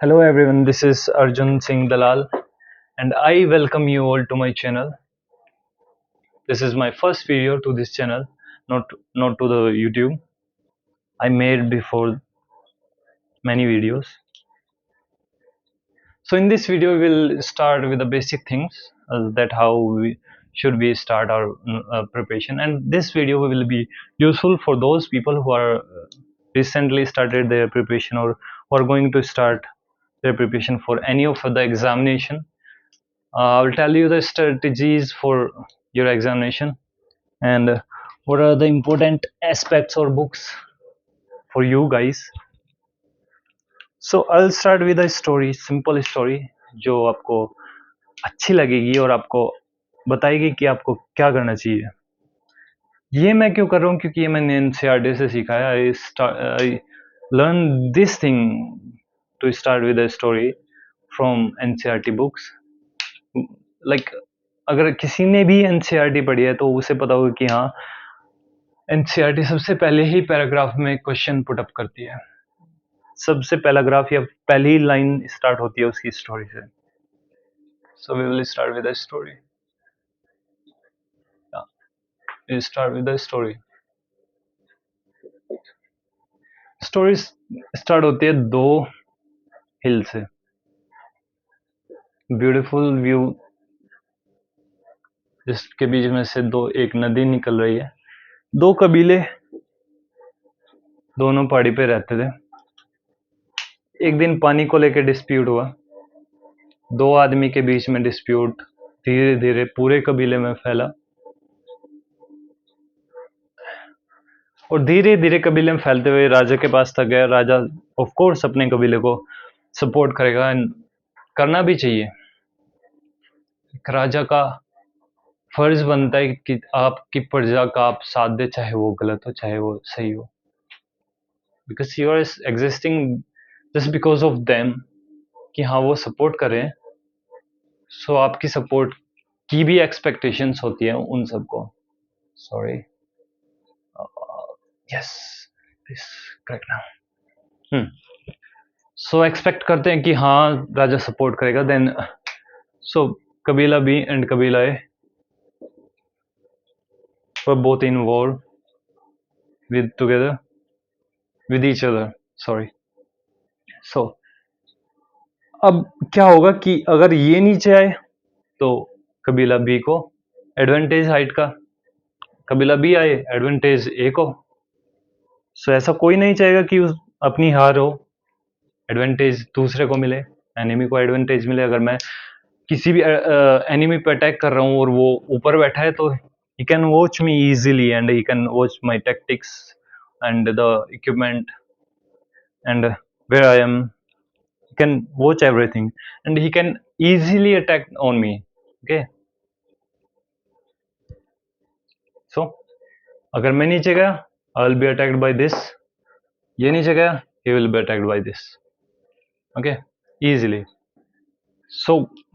Hello everyone, this is Arjun Singh Dalal and I welcome you all to my channel. This is my first video to this channel, not to the YouTube. I made before many videos. So in this video we'll start with the basic things that how we should we start our preparation, and this video will be useful for those people who are recently started their preparation or who are going to start their preparation for any of the examination. I'll tell you the strategies for your examination and what are the important aspects or books for you guys. So I'll start with a story, simple story जो आपको अच्छी लगेगी और आपको बताएगी कि आपको क्या करना चाहिए. ये मैं क्यों कर रहा हूँ, क्योंकि ये मैंने एनसीईआरटी से सीखा है. I learn this thing to start with a story from NCERT books. Like अगर किसी ने भी एनसीईआरटी पढ़ी है तो उसे पता होगा कि हाँ, एनसीईआरटी सबसे पहले ही पैराग्राफ में क्वेश्चन पुट अप करती है. सबसे पहला ग्राफ या पहली लाइन स्टार्ट होती है उसकी स्टोरी से. So we will start with a story. Start with a story. Story start होती है दो हिल से. ब्यूटीफुल व्यू, जिसके बीच में से दो एक नदी निकल रही है. दो कबीले दोनों पहाड़ी पे रहते थे. एक दिन पानी को लेकर डिस्प्यूट हुआ. दो आदमी के बीच में डिस्प्यूट धीरे धीरे पूरे कबीले में फैला और धीरे धीरे कबीले में फैलते हुए राजा के पास तक गया. राजा ऑफ कोर्स अपने कबीले को सपोर्ट करेगा, एंड करना भी चाहिए. एक राजा का फर्ज बनता है कि आपकी प्रजा का आप साथ दे, चाहे वो गलत हो चाहे वो सही हो, because you are existing just because of them, कि हाँ वो सपोर्ट करें. सो आपकी सपोर्ट की भी एक्सपेक्टेशंस होती है उन सबको. Sorry, yes, this correct now. So expect करते हैं कि हाँ राजा सपोर्ट करेगा. देन सो कबीला बी एंड कबीला ए were both in war with together with each other. Sorry. So अब क्या होगा कि अगर ये नीचे आए तो कबीला बी को एडवांटेज हाइट का, कबीला बी आए एडवांटेज ए को. सो ऐसा कोई नहीं चाहेगा कि अपनी हार हो, एडवांटेज दूसरे को मिले, एनिमी को एडवांटेज मिले. अगर मैं किसी भी एनिमी पे अटैक कर रहा हूँ और वो ऊपर बैठा है तो he can watch me easily and he can watch my tactics and the equipment and where I am. He can watch everything and he can easily attack on me. Okay, so अगर मैं नीचे गया I will be attacked by this. ये नीचे गया he will be attacked by this. Okay, easily. सो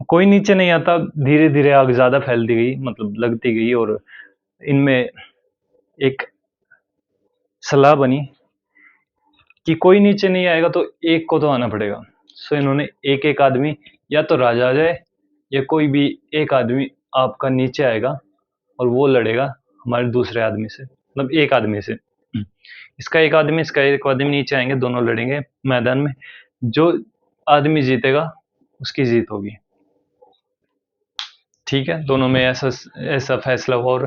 कोई नीचे नहीं आता. धीरे धीरे आग ज्यादा फैलती गई, मतलब लगती गई, और इनमें एक सलाह बनी कि कोई नीचे नहीं आएगा तो एक को तो आना पड़ेगा. सो इन्होंने एक एक आदमी, या तो राजा आ जाए या कोई भी एक आदमी आपका नीचे आएगा और वो लड़ेगा हमारे दूसरे आदमी से, मतलब एक आदमी से. इसका एक आदमी नीचे आएंगे, दोनों लड़ेंगे मैदान में. जो आदमी जीतेगा उसकी जीत होगी. ठीक है, दोनों में ऐसा ऐसा फैसला हुआ और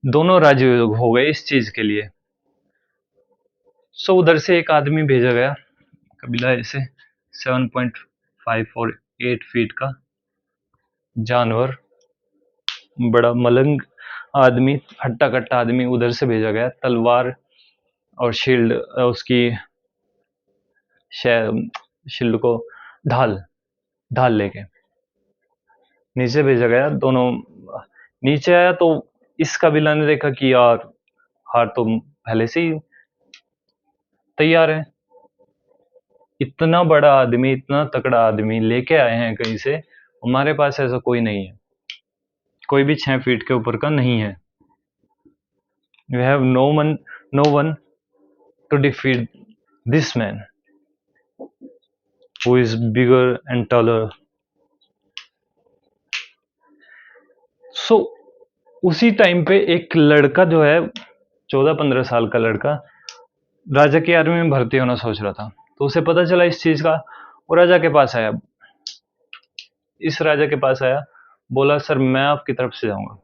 दोनों राजी हो गए इस चीज के लिए. सो उधर से एक आदमी भेजा गया कबीला ऐसे 7.5 और 8 फीट का जानवर, बड़ा मलंग आदमी, हट्टा कट्टा आदमी उधर से भेजा गया. तलवार और शील्ड, उसकी शील्ड को ढाल ढाल लेके नीचे भेजा गया. दोनों नीचे आया तो इस कबीला ने देखा कि यार हार तो पहले से ही तैयार है. इतना बड़ा आदमी, इतना तकड़ा आदमी लेके आए हैं कहीं से, हमारे पास ऐसा कोई नहीं है, कोई भी 6 फीट के ऊपर का नहीं है. We have no one to defeat this man. who is bigger and taller. So उसी टाइम पे एक लड़का जो है 14-15 साल का लड़का राजा की आर्मी में भर्ती होना सोच रहा था। तो उसे पता चला इस चीज का, वो राजा के पास आया। इस राजा के पास आया, बोला सर मैं आपकी तरफ से जाऊंगा।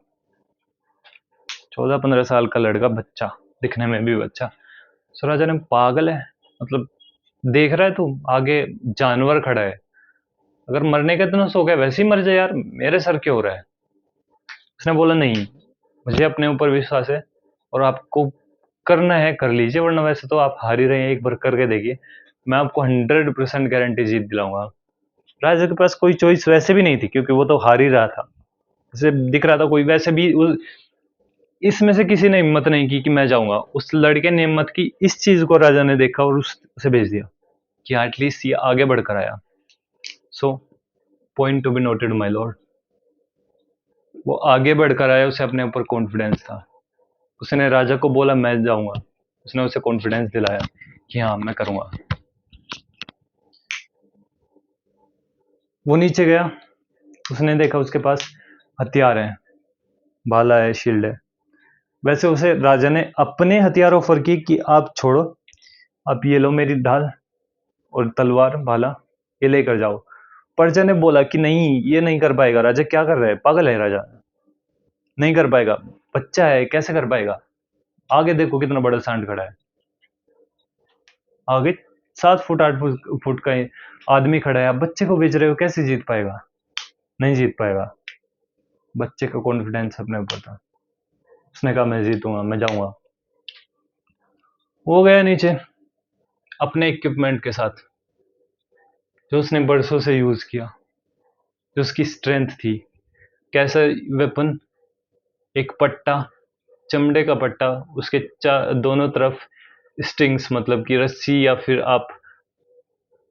14-15 साल का लड़का, बच्चा, दिखने में भी बच्चा। सो राजा ने, पागल है, मतलब देख रहा है तू आगे जानवर खड़ा है, अगर मरने का इतना शौक है वैसे ही मर जाए यार, मेरे सर क्यों हो रहा है। उसने बोला नहीं, मुझे अपने ऊपर विश्वास है और आपको करना है कर लीजिए, वरना वैसे तो आप हार ही रहे हैं, एक बार करके देखिए, मैं आपको 100% गारंटी जीत दिलाऊंगा। राजा के पास कोई चॉइस वैसे भी नहीं थी क्योंकि वो तो हार ही रहा था, उसे दिख रहा था कोई वैसे भी इसमें से किसी ने हिम्मत नहीं की कि मैं जाऊंगा। उस लड़के ने हिम्मत की, इस चीज को राजा ने देखा और उसे भेज दिया कि एटलीस्ट ये आगे बढ़कर आया। So point to be noted my Lord, वो आगे बढ़कर आया, उसे अपने ऊपर कॉन्फिडेंस था। उसने राजा को बोला मैं जाऊंगा, उसने उसे कॉन्फिडेंस दिलाया कि हाँ मैं करूंगा। वो नीचे गया, उसने देखा उसके पास हथियार है, भाला है, शील्ड है। वैसे उसे राजा ने अपने हथियार ऑफर किए कि आप छोड़ो, आप ये लो मेरी ढाल और तलवार, भाला, ये लेकर जाओ। प्रजा ने बोला कि नहीं ये नहीं कर पाएगा, राजा क्या कर रहा है, पागल है राजा, नहीं कर पाएगा, बच्चा है कैसे कर पाएगा, आगे देखो कितना बड़ा सांड खड़ा है, आगे 7 फुट 8 फुट का आदमी खड़ा है, आप बच्चे को बेच रहे हो, कैसे जीत पाएगा, नहीं जीत पाएगा। बच्चे का कॉन्फिडेंस अपने ऊपर था, उसने कहा मैं जीतूंगा, मैं जाऊंगा। वो गया नीचे अपने इक्विपमेंट के साथ जो उसने बरसों से यूज किया, जो उसकी स्ट्रेंथ थी। कैसा वेपन, एक पट्टा, चमड़े का पट्टा, उसके दोनों तरफ स्ट्रिंग्स, मतलब कि रस्सी या फिर आप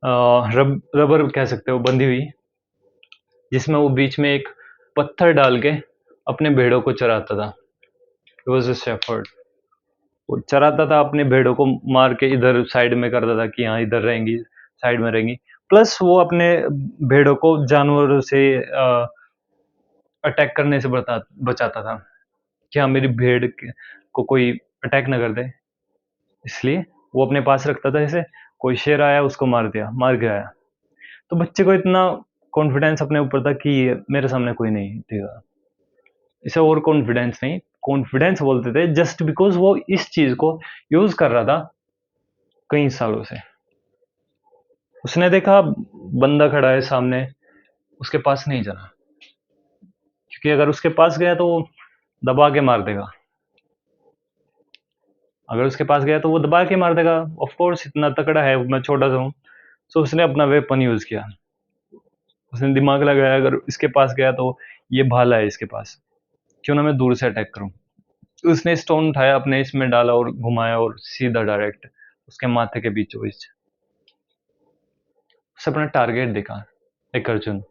रबर कह सकते हो, बंधी हुई, जिसमें वो बीच में एक पत्थर डाल के अपने भेड़ों को चराता था। It was a shepherd. वो चराता था अपने भेड़ों को, मार के इधर साइड में करता था कि हाँ इधर रहेंगी, साइड में रहेंगी। प्लस वो अपने भेड़ों को जानवरों से अटैक करने से बचाता था कि हाँ मेरी भेड़ को कोई अटैक ना कर दे, इसलिए वो अपने पास रखता था। जैसे कोई शेर आया उसको मार दिया, मार के आया। तो बच्चे को इतना कॉन्फिडेंस अपने ऊपर था कि मेरे सामने कोई नहीं देगा, इसे और कॉन्फिडेंस नहीं, कॉन्फिडेंस बोलते थे जस्ट बिकॉज वो इस चीज को यूज कर रहा था कई सालों से। उसने देखा बंदा खड़ा है सामने, उसके पास नहीं जाना, क्योंकि अगर उसके पास गया तो वो दबा के मार देगा, अगर उसके पास गया तो वो दबा के मार देगा। ऑफ कोर्स इतना तकड़ा है, मैं छोटा सा हूँ। तो उसने अपना वेपन यूज किया, उसने दिमाग लगाया अगर इसके पास गया तो ये भाला है इसके पास, क्यों ना मैं दूर से अटैक करूं। उसने स्टोन उठाया, अपने इसमें डाला और घुमाया और सीधा डायरेक्ट उसके माथे के बीचों बीच। उसे अपना टारगेट दिखा, एक अर्जुन।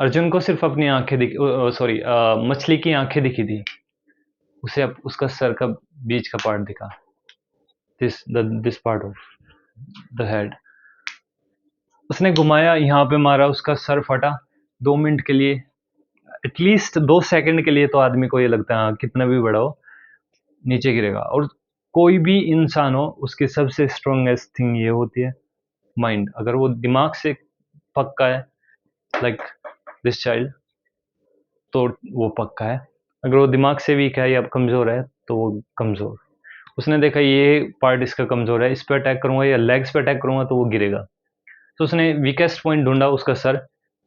अर्जुन को सिर्फ अपनी आंखें दिखी, सॉरी मछली की आंखें दिखी थी, उसे अब उसका सर का बीच का पार्ट दिखा, this part of the head. उसने घुमाया, यहाँ पे मारा, उसका सर फटा। 2 मिनट के लिए, एटलीस्ट 2 सेकंड के लिए तो आदमी को ये लगता है हाँ, कितना भी बड़ा हो नीचे गिरेगा। और कोई भी इंसान हो, उसकी सबसे स्ट्रॉन्गेस्ट थिंग ये होती है माइंड। अगर वो दिमाग से पक्का है, लाइक दिस चाइल्ड, तो वो पक्का है। अगर वो दिमाग से वीक है या कमजोर है तो वो कमजोर। उसने देखा ये पार्ट इसका कमजोर है, इस पे अटैक करूंगा या लेग्स पे अटैक करूंगा तो वो गिरेगा। तो उसने वीकेस्ट पॉइंट ढूंढा, उसका सर,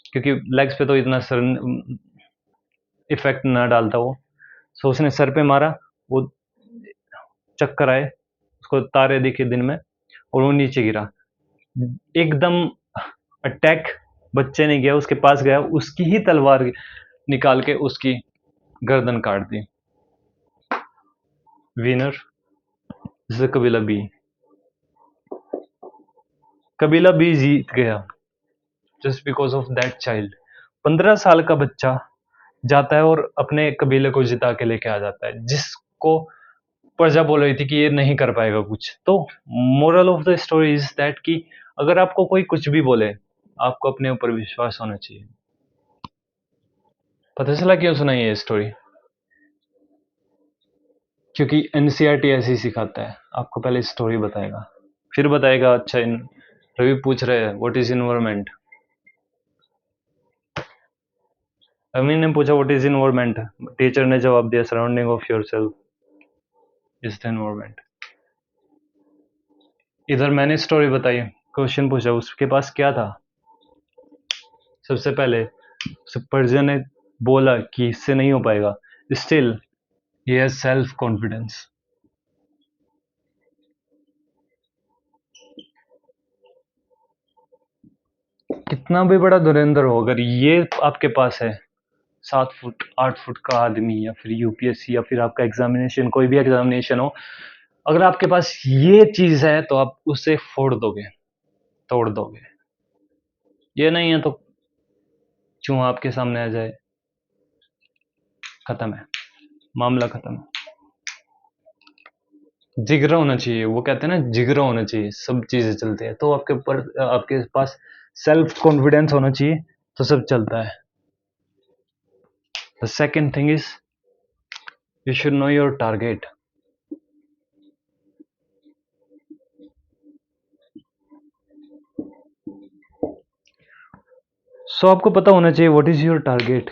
क्योंकि लेग्स पे तो इतना सर इफेक्ट ना डालता वो। सो उसने सर पे मारा, वो चक्कर आए, उसको तारे दिखे दिन में, और वो नीचे गिरा। एकदम अटैक बच्चे ने किया, उसके पास गया, उसकी ही तलवार निकाल के उसकी गर्दन काट दी। विनर इज कबीला बी। कबीला बी जीत गया just because of that child. 15 साल का बच्चा जाता है और अपने कबीले को जिता के लेके आ जाता है, जिसको प्रजा बोल रही थी कि ये नहीं कर पाएगा कुछ। तो moral of the story is that कि अगर आपको कोई कुछ भी बोले, आपको अपने ऊपर विश्वास होना चाहिए। पता चला क्यों सुनाई ये स्टोरी? क्योंकि एनसीईआरटी ऐसे ही सिखाता है, आपको पहले स्टोरी बताएगा, फिर बताएगा अच्छा इन रवि पूछ रहे हैं व्हाट इज इन्वायरमेंट। रवि ने पूछा व्हाट इज इन्वायरमेंट, टीचर ने जवाब दिया surrounding of yourself is the environment. इधर मैंने स्टोरी बताई, क्वेश्चन पूछा, उसके पास क्या था? सबसे पहले पर्जियन ने बोला कि इससे नहीं हो पाएगा, still he has self confidence. कितना भी बड़ा धुरंधर हो, अगर ये आपके पास है 7 फुट 8 फुट का आदमी, या फिर यूपीएससी, या फिर आपका एग्जामिनेशन, कोई भी एग्जामिनेशन हो, अगर आपके पास ये चीज है तो आप उसे फोड़ दोगे, तोड़ दोगे। ये नहीं है तो चूहा आपके सामने आ जाए, खत्म है, मामला खत्म है। जिगरा होना चाहिए, वो कहते हैं ना जिगरा होना चाहिए, सब चीजें चलती है। तो आपके ऊपर, आपके पास सेल्फ कॉन्फिडेंस होना चाहिए, तो सब चलता है। The second thing is you should know your target. So आपको पता होना चाहिए व्हाट इज योर टारगेट,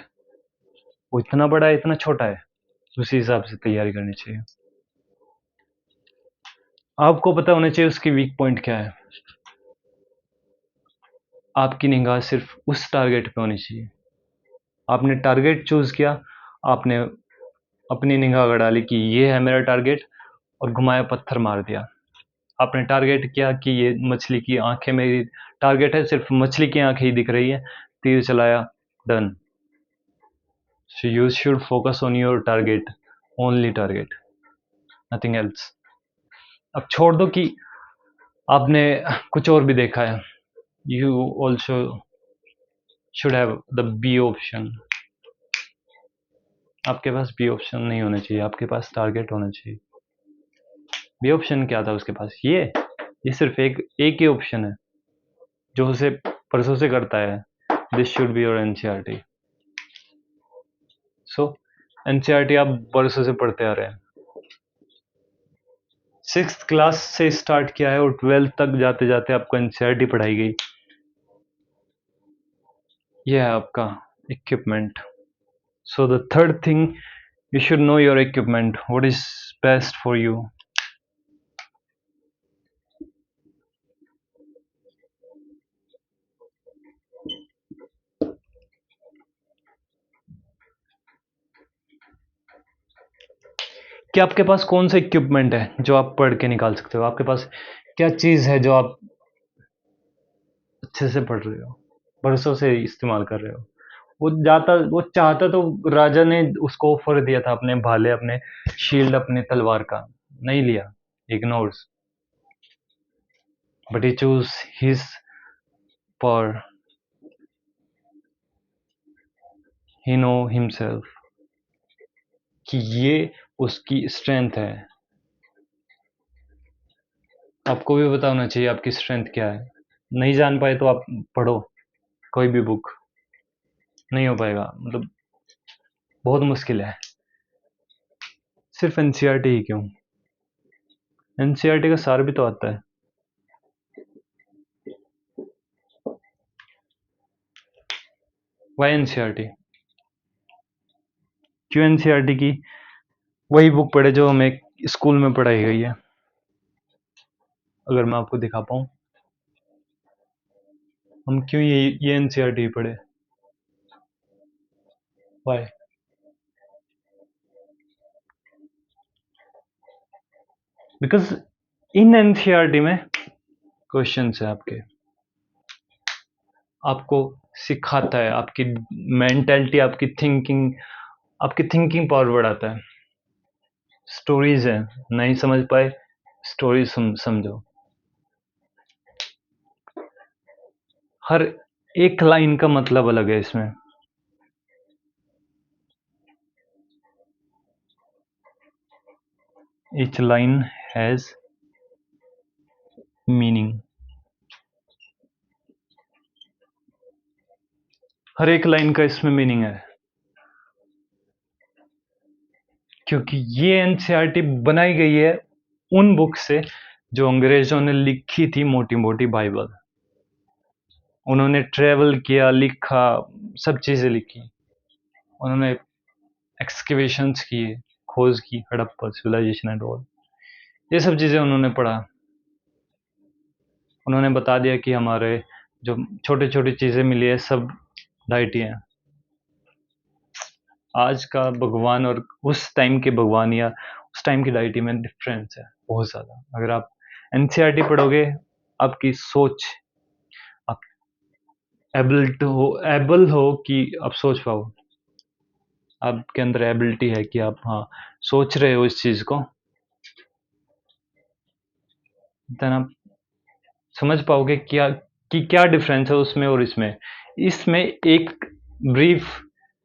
वो इतना बड़ा है इतना छोटा है, उसी हिसाब से तैयारी करनी चाहिए। आपको पता होना चाहिए उसकी वीक पॉइंट क्या है। आपकी निगाह सिर्फ उस टारगेट पे होनी चाहिए। आपने टारगेट चूज किया, आपने अपनी निगाह अगर डाली कि ये है मेरा टारगेट, और घुमाया पत्थर मार दिया। आपने टारगेट किया कि ये मछली की आंखें मेरी टारगेट है, सिर्फ मछली की आंखें ही दिख रही है, तीर चलाया, done. So you should focus on your target, only target, nothing else. अब छोड़ दो कि आपने कुछ और भी देखा है, you also should have the B option. आपके पास बी ऑप्शन नहीं होना चाहिए, आपके पास टारगेट होना चाहिए। बी ऑप्शन क्या था उसके पास? ये सिर्फ एक एक ही ऑप्शन है जो उसे परसों से करता है, this should be your NCERT. So NCERT आप बरसों से पढ़ते आ रहे हैं, 6th क्लास से स्टार्ट किया है और 12th तक जाते जाते आपको एनसीईआरटी पढ़ाई गई। यह है आपका equipment. So the third thing, you should know your equipment, what is best for you। कि आपके पास कौन सा इक्विपमेंट है जो आप पढ़ के निकाल सकते हो, आपके पास क्या चीज है जो आप अच्छे से पढ़ रहे हो, बरसों से इस्तेमाल कर रहे हो। वो चाहता तो राजा ने उसको ऑफर दिया था अपने भाले, अपने शील्ड, अपने तलवार का, नहीं लिया, ignores, but he choose his power, he know himself कि ये उसकी स्ट्रेंथ है। आपको भी पता होना चाहिए आपकी स्ट्रेंथ क्या है। नहीं जान पाए तो आप पढ़ो कोई भी बुक, नहीं हो पाएगा, मतलब बहुत मुश्किल है। सिर्फ एनसीईआरटी ही क्यों, एनसीईआरटी का सार भी तो आता है। Y NCERT? क्यों एनसीईआरटी की वही बुक पढ़े जो हमें स्कूल में पढ़ाई गई है। अगर मैं आपको दिखा पाऊँ, हम क्यों ये एनसीईआरटी पढ़े? वाई? बिकॉज इन एनसीईआरटी में क्वेश्चन है आपके, आपको सिखाता है, आपकी मेंटेलिटी, आपकी थिंकिंग पावर बढ़ाता है। स्टोरीज है, नहीं समझ पाए, स्टोरी समझो। हर एक लाइन का मतलब अलग है इसमें। Each line has meaning। हर एक लाइन का इसमें मीनिंग है, क्योंकि ये एनसीईआरटी बनाई गई है उन बुक से जो अंग्रेजों ने लिखी थी, मोटी मोटी बाइबल। उन्होंने ट्रेवल किया, लिखा, सब चीजें लिखी। उन्होंने एक्सकेवेशंस किए, खोज की, हड़प्पा सिविलाइजेशन एंड ऑल, ये सब चीजें उन्होंने पढ़ा। उन्होंने बता दिया कि हमारे जो छोटी छोटी चीजें मिली है सब डाइटी हैं। आज का भगवान और उस टाइम के भगवान या उस टाइम की डाइटी में डिफरेंस है बहुत ज़्यादा। अगर आप एनसीईआरटी पढ़ोगे, आपकी सोच, आप एबल हो कि आप सोच पाओ, आपके अंदर एबिलिटी है कि आप हाँ सोच रहे हो इस चीज़ को, देन आप समझ पाओगे क्या डिफरेंस है उसमें और इसमें। इसमें एक ब्रीफ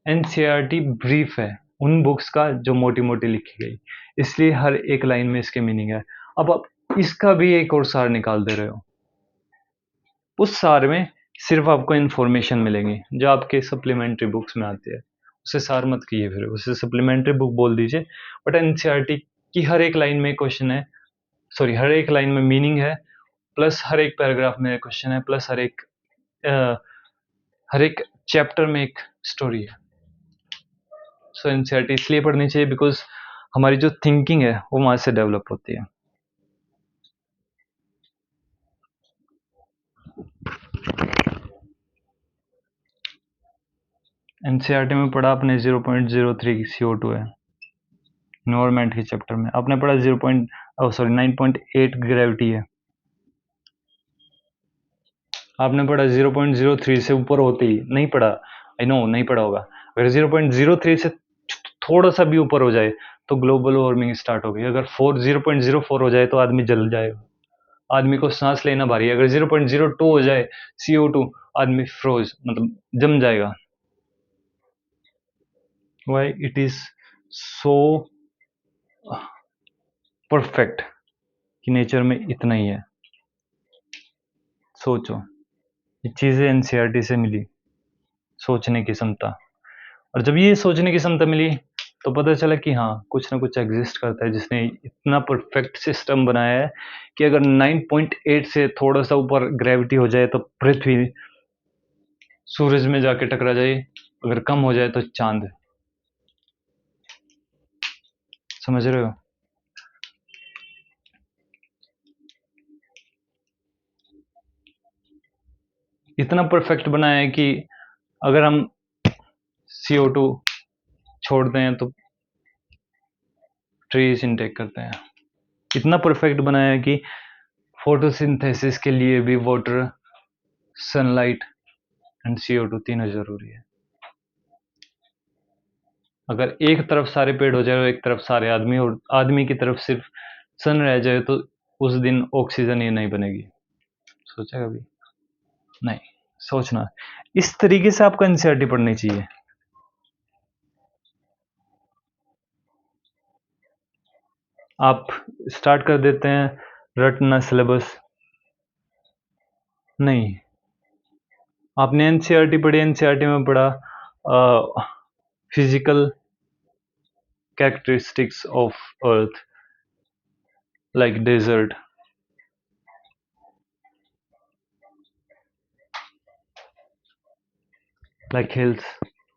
एनसीईआरटी ब्रीफ है उन बुक्स का जो मोटी मोटी लिखी गई, इसलिए हर एक लाइन में इसके मीनिंग है। अब आप इसका भी एक और सार निकाल दे रहे हो, उस सार में सिर्फ आपको इन्फॉर्मेशन मिलेगी जो आपके सप्लीमेंट्री बुक्स में आती है। उसे सार मत कीजिए, फिर उसे सप्लीमेंट्री बुक बोल दीजिए। बट एनसीईआरटी की हर एक लाइन में क्वेश्चन है, सॉरी हर एक लाइन में मीनिंग है, प्लस हर एक पैराग्राफ में क्वेश्चन है, प्लस हर एक चैप्टर में एक स्टोरी है। सो एनसीईआरटी इसलिए पढ़नी चाहिए बिकॉज हमारी जो थिंकिंग है वो वहाँ से डेवलप होती है। एनसीईआरटी में पढ़ा आपने 0.03 CO2 है, इन्वायरमेंट के चैप्टर में आपने पढ़ा 9.8 ग्रेविटी है। आपने पढ़ा 0.03 से ऊपर होते ही नहीं पढ़ा, आई नो नहीं पढ़ा होगा। अगर 0.03 से थोड़ा सा भी ऊपर हो जाए तो ग्लोबल वार्मिंग स्टार्ट हो गई। अगर 0.04 हो जाए तो आदमी जल जाएगा, आदमी को सांस लेना भारी है। अगर 0.02 हो जाए CO2, आदमी फ्रोज मतलब जम जाएगा। Why it is so perfect कि नेचर में इतना ही है। सोचो, ये चीजें एनसीईआरटी से मिली, सोचने की क्षमता। और जब ये सोचने की क्षमता मिली तो पता चला कि हाँ कुछ ना कुछ एग्जिस्ट करता है जिसने इतना परफेक्ट सिस्टम बनाया है कि अगर 9.8 से थोड़ा सा ऊपर ग्रेविटी हो जाए तो पृथ्वी सूरज में जाके टकरा जाए, अगर कम हो जाए तो चांद। समझ रहे हो? इतना परफेक्ट बनाया है कि अगर हम CO2 छोड़ते हैं तो ट्रीज इनटेक करते हैं। इतना परफेक्ट बनाया है कि फोटोसिंथेसिस के लिए भी वाटर, सनलाइट एंड CO2 तीनों जरूरी है। अगर एक तरफ सारे पेड़ हो जाए और एक तरफ सारे आदमी, और आदमी की तरफ सिर्फ सन रह जाए तो उस दिन ऑक्सीजन ही नहीं बनेगी। सोचा कभी? नहीं सोचना। इस तरीके से आपको एनसीईआरटी पढ़नी चाहिए। आप स्टार्ट कर देते हैं रटना सिलेबस, नहीं। आपने एनसीईआरटी पढ़ी, एनसीईआरटी में पढ़ा physical characteristics of earth like desert, like hills,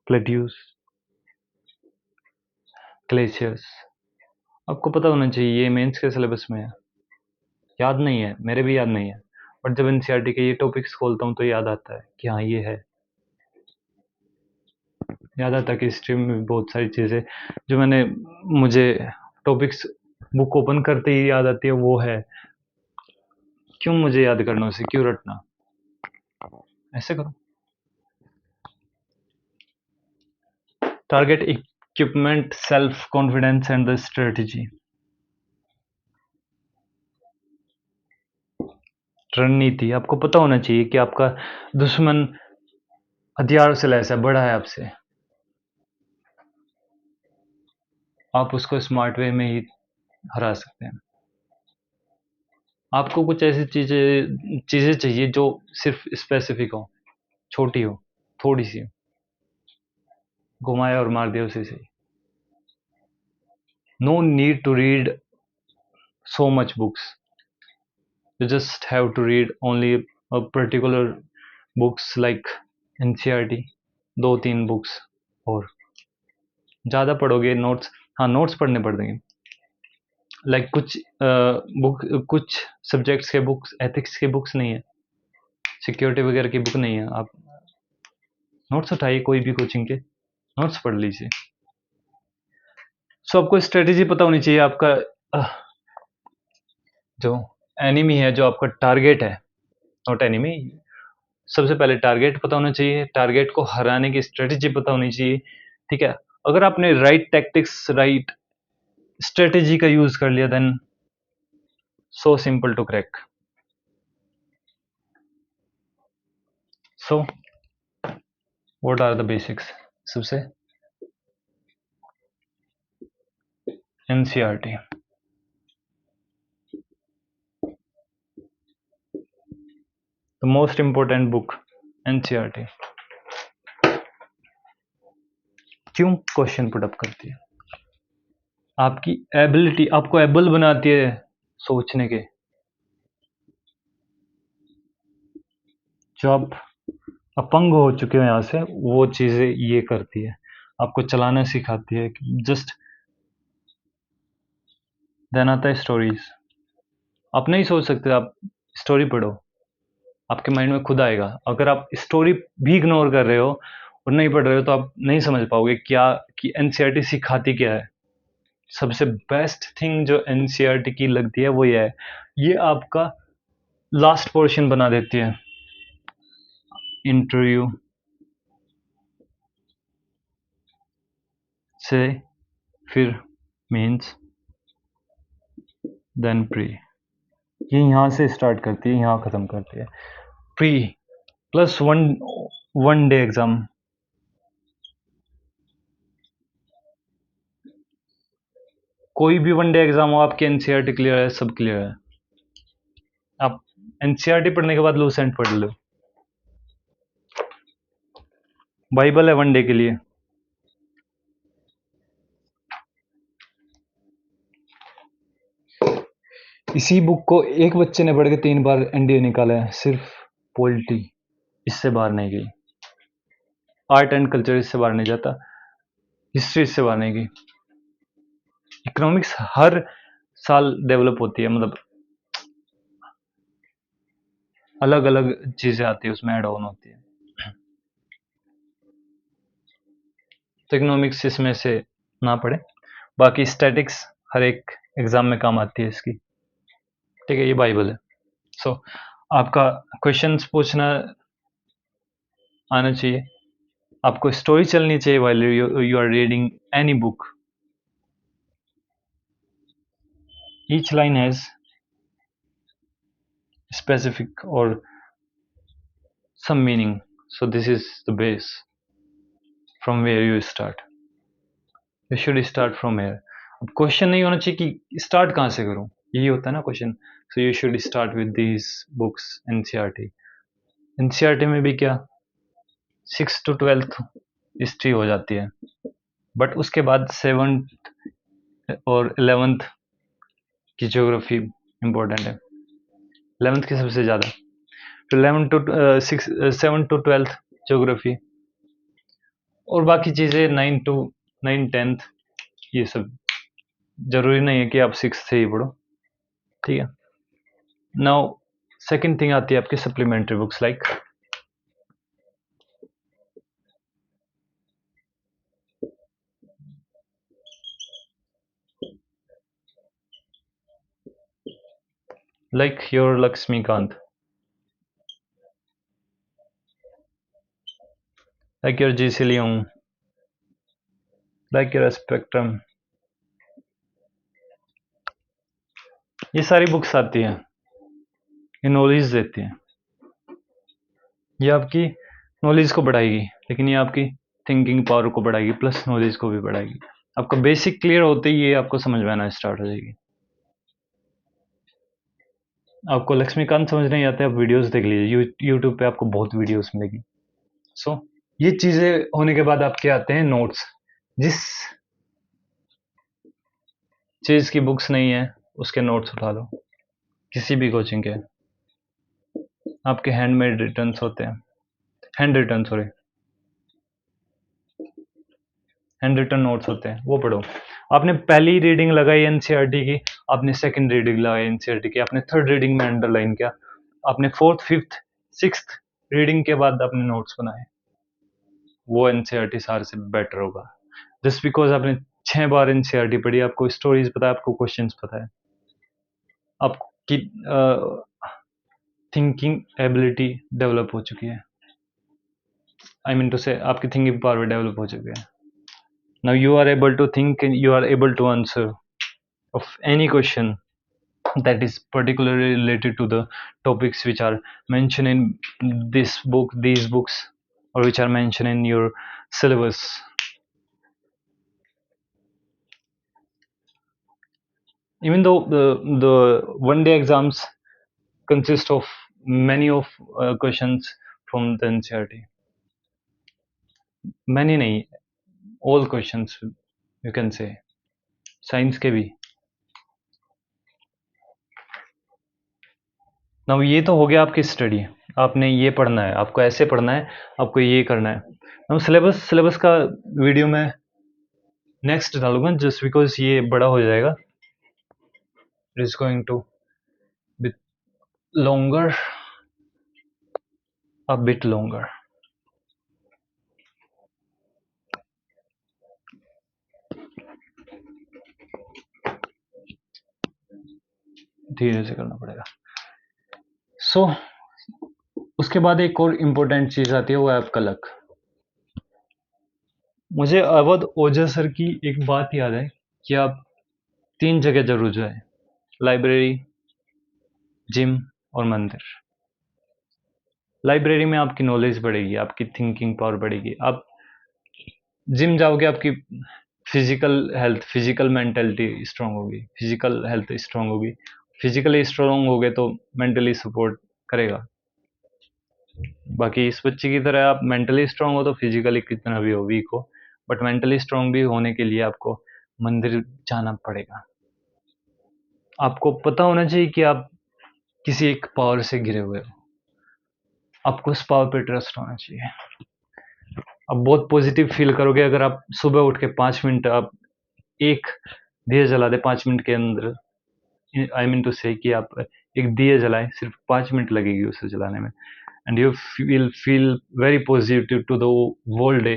plateaus, glaciers। आपको पता होना चाहिए, ये मेंस के सिलेबस में है। याद नहीं है, मेरे भी याद नहीं है, बट जब एनसीईआरटी के ये टॉपिक्स खोलता हूँ तो याद आता है कि हाँ ये है। याद आता है कि हिस्ट्री में भी बहुत सारी चीज़ें जो मुझे टॉपिक्स बुक ओपन करते ही याद आती है, वो है। क्यों मुझे याद करना उसे, क्यों रटना? ऐसे करो। Target equipment, self confidence and the strategy. रणनीति, आपको पता होना चाहिए कि आपका दुश्मन हथियार से लैस है, बड़ा है आपसे, आप उसको स्मार्ट वे में ही हरा सकते हैं। आपको कुछ ऐसी चीजें चीजें चाहिए जो सिर्फ स्पेसिफिक हो, छोटी हो, थोड़ी सी हो। घुमाया और मार दिया उसी से। No need to read so much books. You just have to read only a particular books like NCERT, 2-3 books, और ज़्यादा पढ़ोगे नोट्स, हाँ नोट्स पढ़ने पड़ देंगे। लाइक कुछ बुक, कुछ सब्जेक्ट्स के बुक्स, एथिक्स के बुक्स नहीं है, सिक्योरिटी वगैरह की बुक नहीं है, आप नोट्स उठाइए कोई भी कोचिंग के, नोट्स पढ़ लीजिए। सो आपको स्ट्रेटेजी पता होनी चाहिए, आपका जो एनिमी है, जो आपका टारगेट है, नॉट एनिमी, सबसे पहले टारगेट पता होना चाहिए, टारगेट को हराने की स्ट्रेटेजी पता होनी चाहिए, ठीक है। अगर आपने राइट टैक्टिक्स, राइट स्ट्रेटेजी का यूज कर लिया, then so simple to crack. So what are the basics? सबसे NCERT, the most important book NCERT. क्यों क्वेश्चन पुट अप करती है? आपकी एबिलिटी, आपको एबल बनाती है सोचने के। जो आप अपंग हो चुके हो यहाँ से, वो चीजें ये करती है, आपको चलाना सिखाती है। जस्ट देन आता है स्टोरीज। आप नहीं सोच सकते, आप स्टोरी पढ़ो, आपके माइंड में खुद आएगा। अगर आप स्टोरी भी इग्नोर कर रहे हो और नहीं पढ़ रहे हो, तो आप नहीं समझ पाओगे क्या कि एनसीईआरटी सिखाती क्या है। सबसे बेस्ट थिंग जो एनसीईआरटी की लगती है वो ये है, ये आपका लास्ट पोर्शन बना देती है। इंटरव्यू से फिर मेंस, देन प्री, ये यहाँ से स्टार्ट करती है, यहाँ ख़त्म करती है। Pre plus one day exam, कोई भी वन डे एग्ज़ाम हो, आपके एनसीईआरटी क्लियर है, सब क्लियर है। आप एनसीईआरटी पढ़ने के बाद लूसेंट पढ़ लो, बाइबल है वन डे के लिए। इसी बुक को एक बच्चे ने पढ़ के 3 बार एनडीए निकाला है, सिर्फ पॉलिटी इससे बाहर नहीं गई, आर्ट एंड कल्चर इससे बाहर नहीं जाता, हिस्ट्री इससे बाहर नहीं गई। इकोनॉमिक्स हर साल डेवलप होती है, मतलब अलग अलग चीज़ें आती है, उसमें ऐड ऑन होती है। तो इकोनॉमिक्स इसमें से ना पढ़े, बाकी स्टैटिक्स हर एक एग्ज़ाम में काम आती है इसकी, ठीक है। ये बाइबल है। सो आपका क्वेश्चंस पूछना आना चाहिए, आपको स्टोरी चलनी चाहिए while you are reading any book. Each line has specific or some meaning, so this is the base from where you start. You should start from here. अब क्वेश्चन नहीं होना चाहिए कि स्टार्ट कहाँ से करूँ, यही होता है ना question. So you should start with these books NCERT. NCERT में भी क्या 6th to 12th हिस्ट्री हो जाती है, बट उसके बाद 7th और 11th की ज्योग्राफी इम्पोर्टेंट है, 11th की सबसे ज़्यादा, तो 7 to 12th ज्योग्राफी, और बाकी चीज़ें 9 10th, ये सब ज़रूरी नहीं है कि आप 6th से ही पढ़ो, ठीक है। नाउ सेकंड थिंग आती है आपकी supplementary books, like your Laxmikanth, like your GC Leong, like your Spectrum, ये सारी बुक्स आती हैं, ये नॉलेज देती हैं, ये आपकी नॉलेज को बढ़ाएगी, लेकिन ये आपकी थिंकिंग पावर को बढ़ाएगी, प्लस नॉलेज को भी बढ़ाएगी। आपका बेसिक क्लियर होते ही ये आपको समझ में आना स्टार्ट हो जाएगी। आपको लक्ष्मीकांत समझ नहीं आता है, आप वीडियोस देख लीजिए, यूट्यूब पे आपको बहुत वीडियोस मिलेगी। सो ये चीजें होने के बाद आपके आते हैं नोट्स। जिस चीज की बुक्स नहीं है उसके नोट्स उठा लो, किसी भी कोचिंग के। आपके हैंडमेड रिटर्न्स होते हैं, hand return sorry, hand written notes होते हैं, वो पढ़ो। आपने पहली रीडिंग लगाई एनसीईआरटी की, आपने सेकंड रीडिंग लगाई एनसीईआरटी की, आपने थर्ड रीडिंग में अंडरलाइन किया, आपने फोर्थ फिफ्थ सिक्स्थ रीडिंग के बाद आपने नोट्स बनाए, वो एनसीईआरटी सारे से बेटर होगा। जस्ट बिकॉज आपने 6 बार एनसीईआरटी पढ़ी, आपको स्टोरीज पता है, आपको क्वेश्चंस पता है, आपकी थिंकिंग एबिलिटी डेवलप हो चुकी है, आई मीन टू से आपकी थिंकिंग पावर डेवलप हो चुकी है। Now you are able to think and you are able to answer of any question that is particularly related to the topics which are mentioned in this book, these books, or which are mentioned in your syllabus. Even though the one day exams consist of many of questions from the NCERT, many नहीं, all questions you can say, science के भी। Now ये तो हो गया आपकी study, आपने ये पढ़ना है, आपको ऐसे पढ़ना है, आपको ये करना है। नाउ सिलेबस का वीडियो में नेक्स्ट डालूंगा, जस्ट बिकॉज ये बड़ा हो जाएगा, it is going to be longer, a bit longer. धीरे से करना पड़ेगा। सो उसके बाद एक और इम्पोर्टेंट चीज आती है, वो है आपका लक। मुझे अवध ओझा सर की एक बात याद है कि आप 3 जगह जरूर जाए, लाइब्रेरी, जिम और मंदिर। लाइब्रेरी में आपकी नॉलेज बढ़ेगी, आपकी थिंकिंग पावर बढ़ेगी। आप जिम जाओगे, आपकी physical health, physical mentality strong होगी, फिजिकल हेल्थ स्ट्रांग होगी। फिजिकली स्ट्रांग होगे तो मेंटली सपोर्ट करेगा। बाकी इस बच्चे की तरह आप मेंटली स्ट्रांग हो तो फिजिकली कितना भी हो, वीक हो, बट मेंटली स्ट्रांग भी होने के लिए आपको मंदिर जाना पड़ेगा। आपको पता होना चाहिए कि आप किसी एक पावर से घिरे हुए हो, आपको उस पावर पे ट्रस्ट होना चाहिए। आप बहुत पॉजिटिव फील करोगे अगर आप सुबह उठ के 5 मिनट आप एक दिया जला दे 5 मिनट के अंदर। आई मीन टू से कि आप एक दिया जलाएं, सिर्फ 5 मिनट लगेगी उसे जलाने में, and you will feel very positive to the whole day.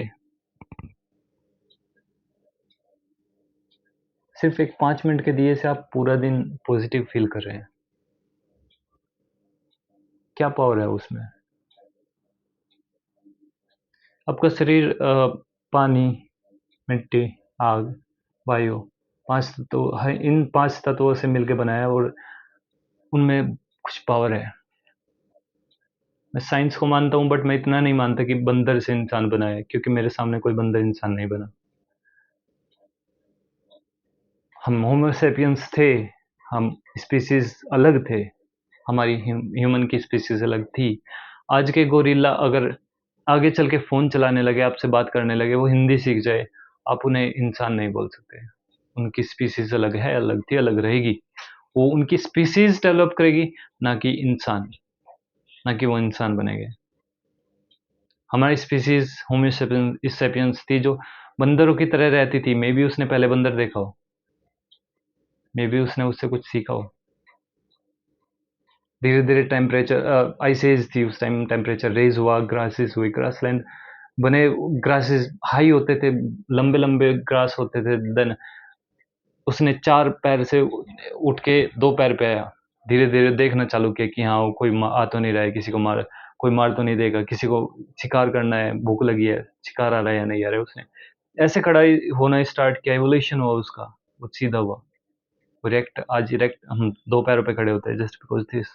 सिर्फ एक 5 मिनट के दिए से आप पूरा दिन पॉजिटिव फील कर रहे हैं। क्या पावर है उसमें? आपका शरीर पानी, मिट्टी, आग, वायु, 5 तत्व है, इन 5 तत्वों से मिलकर बनाया है, और उनमें कुछ पावर है। मैं साइंस को मानता हूँ, बट मैं इतना नहीं मानता कि बंदर से इंसान बना है, क्योंकि मेरे सामने कोई बंदर इंसान नहीं बना। हम होमोसेपियंस थे, हम स्पीसीज अलग थे, हमारी ह्यूमन की स्पीसीज अलग थी। आज के गोरिल्ला अगर आगे चल के फ़ोन चलाने लगे, आपसे बात करने लगे, वो हिंदी सीख जाए, आप उन्हें इंसान नहीं बोल सकते। उनकी स्पीसीज अलग है, अलग थी, अलग रहेगी। वो उनकी स्पीसीज डेवलप करेगी, ना कि इंसान, ना कि वो इंसान बनेंगे। हमारी स्पीसीज होमोसेपियंस थी जो बंदरों की तरह रहती थी। मे बी उसने पहले बंदर देखा हो, मे बी उसने उससे कुछ सीखा हो। धीरे धीरे टेम्परेचर, आइस एज थी उस टाइम, टेम्परेचर रेज हुआ, ग्रासेस हुई, ग्रासलैंड बने, ग्रासेस हाई होते थे, लंबे लंबे ग्रास होते थे। देन उसने 4 पैर से उठ के 2 पैर पे आया, धीरे धीरे देखना चालू किया कि हाँ वो कोई आ तो नहीं रहा है, किसी को मार, कोई मार तो नहीं देगा, किसी को शिकार करना है, भूख लगी है, शिकार आ रहा है या नहीं आ रहा है। उसने ऐसे खड़ा होना स्टार्ट किया, एवोल्यूशन हुआ उसका, वो सीधा हुआ। वो इरेक्ट, आज इरेक्ट हम 2 पैरों पे खड़े होते हैं जस्ट बिकॉज दिस।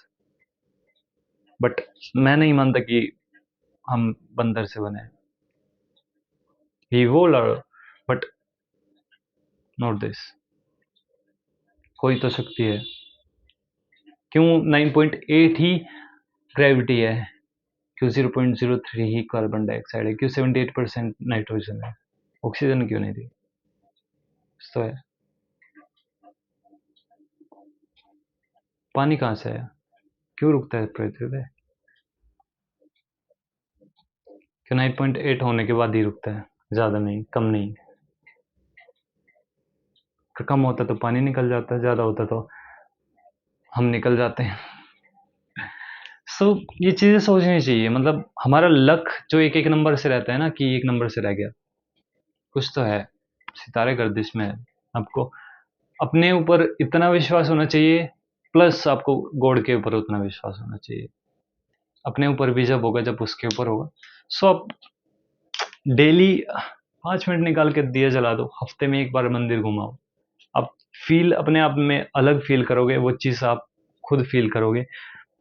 बट मैं नहीं मानता कि हम बंदर से बने, ही इवोल्व, बट नॉट दिस। कोई तो शक्ति है। क्यों 9.8 ही ग्रेविटी है? क्यों 0.03 ही कार्बन डाइऑक्साइड है, क्यों 78% नाइट्रोजन है, ऑक्सीजन क्यों नहीं थी? तो है पानी कहाँ से है, क्यों रुकता है पृथ्वी पे? क्यों 9.8 होने के बाद ही रुकता है, ज़्यादा नहीं, कम नहीं? कम होता तो पानी निकल जाता, ज़्यादा होता तो हम निकल जाते हैं। सो ये चीज़ें सोचनी चाहिए, मतलब हमारा लक जो एक एक नंबर से रहता है ना, कि एक नंबर से रह गया, कुछ तो है, सितारे गर्दिश में है। आपको अपने ऊपर इतना विश्वास होना चाहिए, प्लस आपको गॉड के ऊपर उतना विश्वास होना चाहिए। अपने ऊपर भी जब होगा, जब उसके ऊपर होगा। सो आप डेली 5 मिनट निकाल के दिया जला दो, हफ्ते में एक बार मंदिर घुमाओ, आप फील अपने आप में अलग फील करोगे, वो चीज़ आप खुद फील करोगे।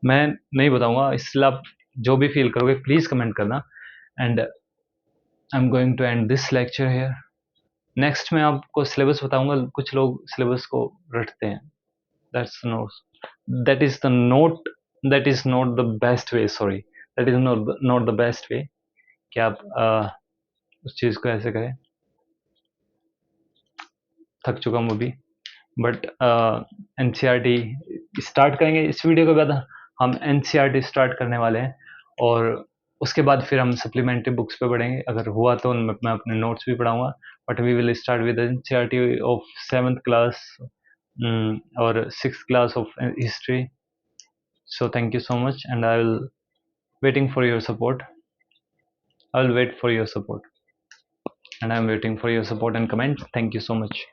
मैं नहीं बताऊंगा, इसलिए आप जो भी फील करोगे प्लीज़ कमेंट करना। And I am going to end this lecture here. Next मैं आपको सिलेबस बताऊंगा, कुछ लोग सिलेबस को रटते हैं, that's no, that is the note, that is not the best way, sorry, that is not the best way कि आप उस चीज़ को ऐसे करें। थक चुका हूँ अभी, but N C R T start करेंगे इस वीडियो के बाद। हम N C R T start करने वाले हैं, और उसके बाद फिर हम सप्लीमेंट्री बुक्स पे पढ़ेंगे, अगर हुआ तो मैं अपने नोट्स भी पढ़ाऊंगा। But we will start with N C R T of 7th class और 6th class of history. So thank you so much, and I will waiting for your support. I will wait for your support, and I am waiting for your support and comment. Thank you so much.